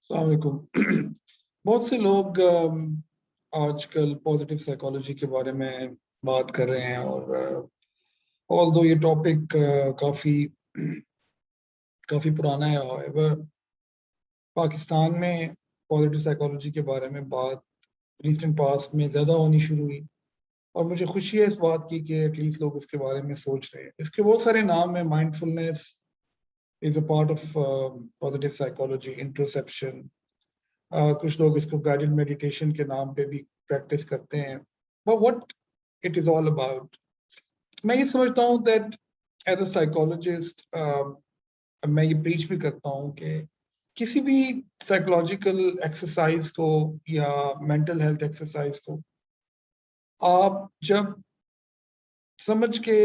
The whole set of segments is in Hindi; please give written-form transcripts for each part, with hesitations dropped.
अस्सलाम वालेकुम। बहुत से लोग आजकल पॉजिटिव साइकोलॉजी के बारे में बात कर रहे हैं और ऑल्दो ये टॉपिक काफ़ी काफ़ी पुराना है। However, पाकिस्तान में पॉजिटिव साइकोलॉजी के बारे में बात रिसेंट पास्ट में ज़्यादा होनी शुरू हुई और मुझे खुशी है इस बात की कि एटलीस्ट लोग इसके बारे में सोच रहे हैं। इसके बहुत सारे नाम हैं। Mindfulness is a part of positive psychology, interoception, कुछ लोग इसको गाइडेड मेडिटेशन के नाम पे भी प्रैक्टिस करते हैं। But what it is all about, मैं ये समझता हूँ दैट एज अ साइकोलॉजिस्ट मैं ये प्रीच भी करता हूँ कि किसी भी साइकोलॉजिकल एक्सरसाइज को या मेंटल हेल्थ एक्सरसाइज को आप जब समझ के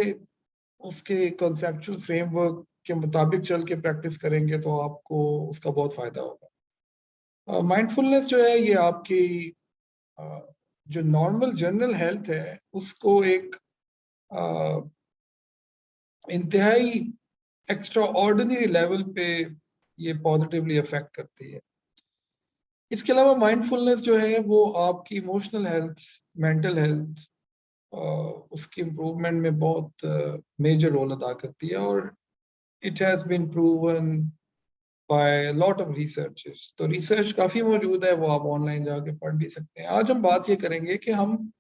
उसके कॉन्सेप्चुअल फ्रेमवर्क के मुताबिक चल के प्रैक्टिस करेंगे तो आपको उसका बहुत फायदा होगा। माइंडफुलनेस जो है ये आपकी जो नॉर्मल जनरल हेल्थ है उसको एक इंतहाई एक्स्ट्रा ऑर्डिनरी लेवल पे ये पॉजिटिवली अफेक्ट करती है। इसके अलावा माइंडफुलनेस जो है वो आपकी इमोशनल हेल्थ, मेंटल हेल्थ, उसकी इम्प्रूवमेंट में बहुत मेजर रोल अदा करती है और it has been proven by lot of researches. तो रिसर्च काफी मौजूद है, वो आप ऑनलाइन जाके पढ़ भी सकते हैं। आज हम बात ये करेंगे कि हम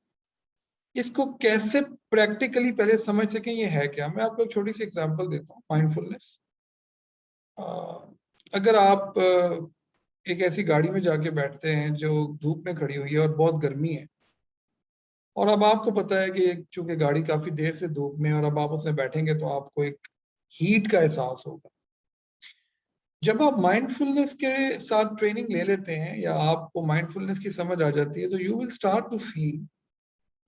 इसको कैसे प्रैक्टिकली पहले समझ सकें ये है क्या। मैं आपको एक छोटी सी एग्जांपल देता हूँ। माइंडफुलनेस, अगर आप एक ऐसी गाड़ी में जाके बैठते हैं जो धूप में खड़ी हुई है और बहुत गर्मी है, और अब आपको पता है कि चूंकि गाड़ी काफी देर से धूप में और अब आप उसमें बैठेंगे तो आपको एक हीट का एहसास होगा। जब आप माइंडफुलनेस के साथ ट्रेनिंग ले लेते हैं या आपको माइंडफुलनेस की समझ आ जाती है तो you will start to feel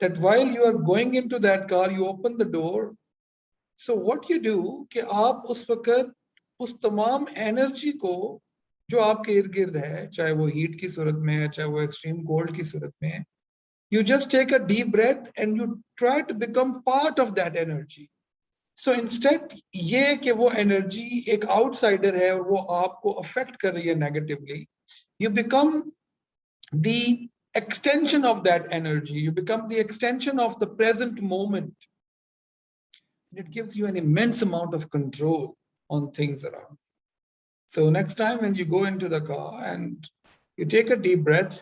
that while you are going into that car, you open the door. So what you do कि आप उस वक्त उस तमाम एनर्जी को जो आपके इर्द गिर्द है, चाहे वो हीट की सूरत में है, चाहे वो एक्सट्रीम कोल्ड की सूरत में है, you just take a deep breath and you try to become part of that energy. So instead ये कि वो एनर्जी एक आउटसाइडर है और वो आपको अफेक्ट कर रही है negatively, you become the extension of that energy. You become the extension of the present moment. It gives you an immense amount of control on things around. So next time when you go into the car and you take a deep breath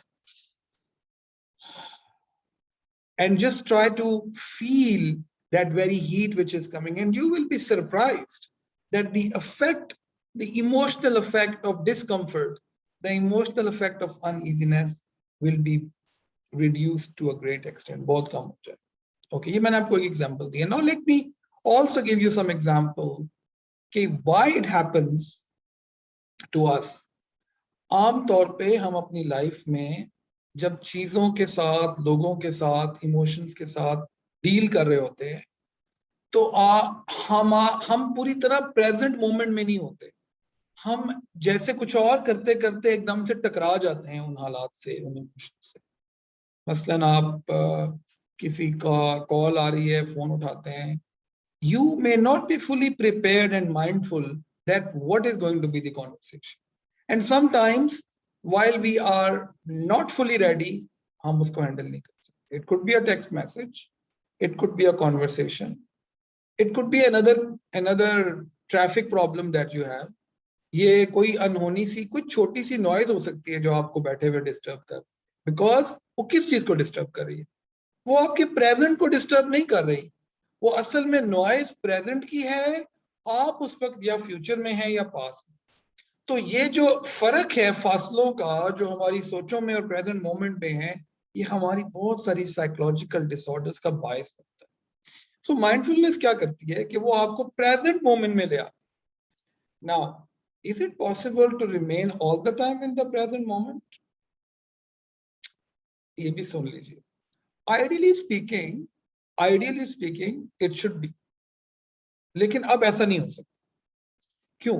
and just try to feel that very heat which is coming, and you will be surprised that the effect, the emotional effect of discomfort, the emotional effect of uneasiness will be reduced to a great extent. बहुत कम हो जाए। Okay, ये मैंने आपको एक एग्जांपल दिया। Now let me also give you some example कि why it happens to us. आम तौर पे हम अपनी लाइफ में जब चीजों के साथ, लोगों के साथ, इमोशंस के साथ डील कर रहे होते हैं तो हम पूरी तरह प्रेजेंट मोमेंट में नहीं होते। हम जैसे कुछ और करते करते एकदम से टकरा जाते हैं उन हालात से, उन इमोशन से। मसलन आप किसी का कॉल आ रही है, फोन उठाते हैं, you may not be fully prepared and mindful that what is going to be the conversation, and sometimes while we are not fully ready हम उसको handle नहीं कर सकते। It could be a text message, it could be a conversation, it could be another traffic problem that you have. ये कोई अनहोनी सी, कोई छोटी सी नॉइज हो सकती है जो आपको बैठे हुए डिस्टर्ब कर, बिकॉज वो किस चीज को डिस्टर्ब कर रही है, वो आपके प्रेजेंट को डिस्टर्ब नहीं कर रही, वो असल में नॉइज प्रेजेंट की है, आप उस वक्त या फ्यूचर में है या पास में। तो ये जो फर्क है फासलों का जो हमारी सोचों में और प्रेजेंट मोमेंट में है, ये हमारी बहुत सारी साइकोलॉजिकल डिसऑर्डर्स का बायस बनता है। सो माइंडफुलनेस क्या करती है कि वो आपको प्रेजेंट मोमेंट में ले आती है। Now is it possible to remain all the time in the present moment? ये भी सुन लीजिए। Ideally speaking it should be, लेकिन अब ऐसा नहीं हो सकता। क्यों?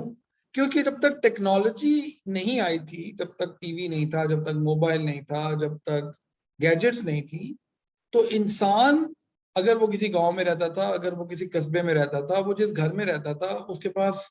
क्योंकि जब तक टेक्नोलॉजी नहीं आई थी, जब तक टीवी नहीं था, जब तक मोबाइल नहीं था, जब तक गैजेट्स नहीं थी, तो इंसान अगर वो किसी गांव में रहता था, अगर वो किसी कस्बे में रहता था, वो जिस घर में रहता था उसके पास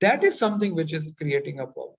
That is something which is creating a problem.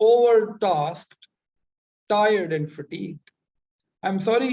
overtasked, tired and fatigued, I'm sorry,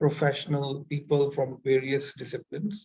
professional people from various disciplines.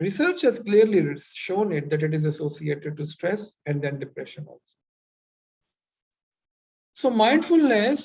Research has clearly shown it that it is associated to stress and then depression also. So mindfulness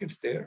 it's there.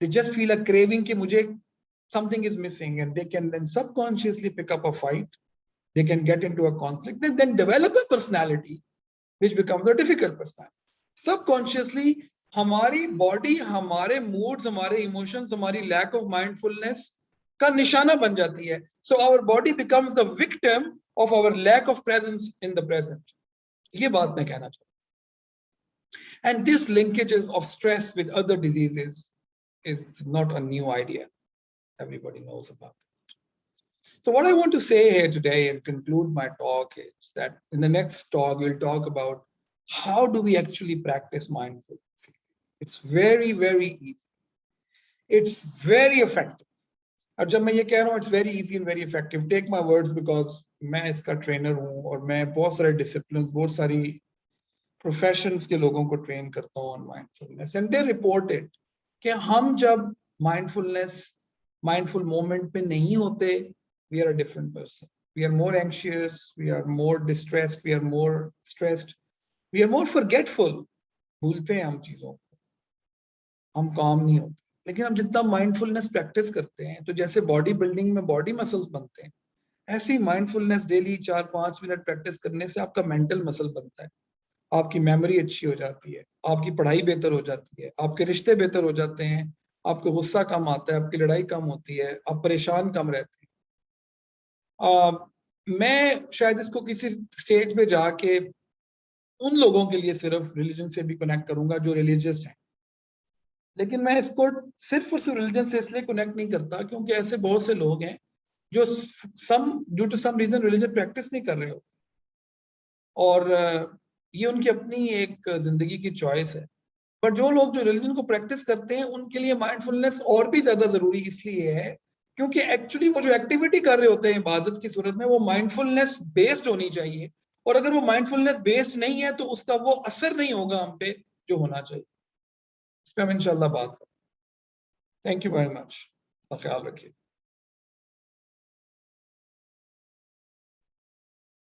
they just feel a craving कि मुझे something is missing, and they can then subconsciously pick up a fight. They can get into a conflict, and then develop a personality which becomes a difficult personality. Subconsciously हमारी body, हमारे moods, हमारे emotions, हमारी lack of mindfulness का निशाना बन जाती है. So our body becomes the victim of our lack of presence in the present. ये बात मैं कहना चाहता हूँ. And this linkages of stress with other diseases is not a new idea. Everybody knows about it. So what I want to say here today and conclude my talk is that in the next talk, we'll talk about how do we actually practice mindfulness. It's very, very easy. It's very effective. और जब मैं ये कह रहा हूँ, it's very easy and very effective. Take my words because मैं इसका trainer हूँ और मैं बहुत सारे disciplines, बहुत सारी professions के लोगों को train करता हूँ on mindfulness. And they reported कि हम जब mindful moment पे नहीं होते, we are a different person. We are more anxious, we are more distressed, we are more stressed, we are more forgetful. भूलते हैं हम चीजों को, हम काम नहीं होते. लेकिन हम जितना mindfulness practice करते हैं, तो जैसे बॉडी बिल्डिंग में बॉडी मसल्स बनते हैं, ऐसे ही mindfulness डेली 4-5 मिनट प्रैक्टिस करने से आपका मेंटल मसल बनता है, आपकी मेमोरी अच्छी हो जाती है, आपकी पढ़ाई बेहतर हो जाती है, आपके रिश्ते बेहतर हो जाते हैं, आपको गुस्सा कम आता है, आपकी लड़ाई कम होती है, आप परेशान कम रहते हैं. मैं शायद इसको किसी स्टेज पे जाके उन लोगों के लिए सिर्फ रिलीजन से भी कनेक्ट करूंगा जो रिलीजियस हैं, लेकिन मैं इसको सिर्फ और सिर्फ रिलीजन से इसलिए कनेक्ट नहीं करता क्योंकि ऐसे बहुत से लोग हैं जो due to some reason religion practice नहीं कर रहे हो, और ये उनकी अपनी एक जिंदगी की चॉइस है. पर जो लोग जो रिलीजन को प्रैक्टिस करते हैं उनके लिए माइंडफुलनेस और भी ज्यादा जरूरी इसलिए है क्योंकि एक्चुअली वो जो एक्टिविटी कर रहे होते हैं इबादत की सूरत में, वो माइंडफुलनेस बेस्ड होनी चाहिए, और अगर वो माइंडफुलनेस बेस्ड नहीं है तो उसका वो असर नहीं होगा हम पे जो होना चाहिए. इस पे हम इंशाल्लाह बात करें. Thank you very much. ख्याल रखिए.